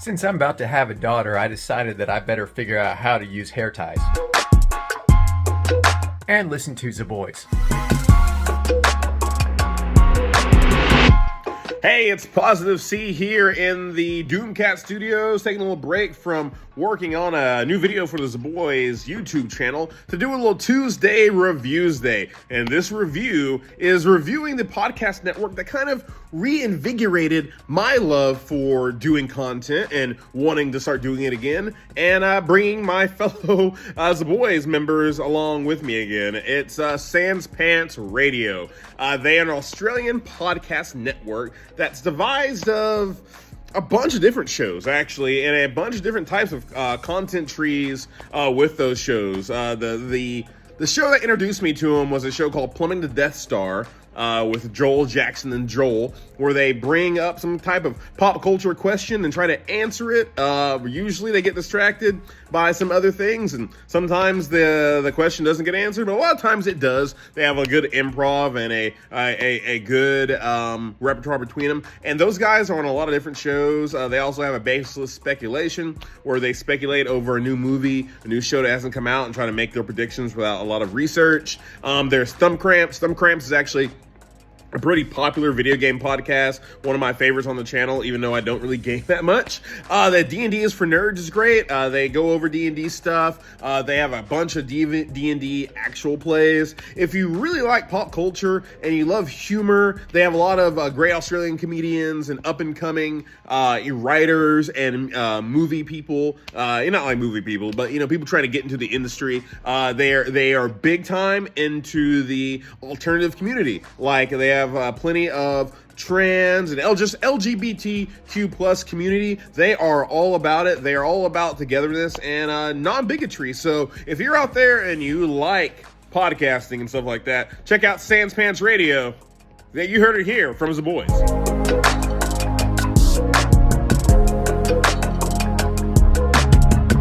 Since I'm about to have a daughter, I decided that I better figure out how to use hair ties. And listen to Zaboys. Hey, it's Positive C here in the Doomcat Studios, taking a little break from working on a new video for the Zaboys YouTube channel to do a little Tuesday Reviews Day. And this review is reviewing the podcast network that kind of reinvigorated my love for doing content and wanting to start doing it again, and bringing my fellow Zaboys members along with me again. It's Sanspants Radio. They are an Australian podcast network that's devised of a bunch of different shows, actually, and a bunch of different types of content trees with those shows. The show that introduced me to them was a show called Plumbing the Death Star, with Joel Jackson and Joel, where they bring up some type of pop culture question and try to answer it. Usually they get distracted by some other things, and sometimes the question doesn't get answered, but a lot of times it does. They have a good improv and a good repertoire between them, and those guys are on a lot of different shows. They also have a baseless speculation, where they speculate over a new movie, a new show that hasn't come out, and try to make their predictions without a lot of research. There's Thumb Cramps. Thumb Cramps is actually a pretty popular video game podcast, one of my favorites on the channel, even though I don't really game that much. The D&D is for Nerds is great. They go over D&D stuff. They have a bunch of D&D actual plays. If you really like pop culture and you love humor, they have a lot of great Australian comedians and up-and-coming writers and movie people. Not like movie people, but people trying to get into the industry. They are big time into the alternative community. Like, they have plenty of trans and just LGBTQ plus community. They are all about it. They are all about togetherness and non-bigotry. So if you're out there and you like podcasting and stuff like that, check out Sanspants Radio. You heard it here from Zaboys.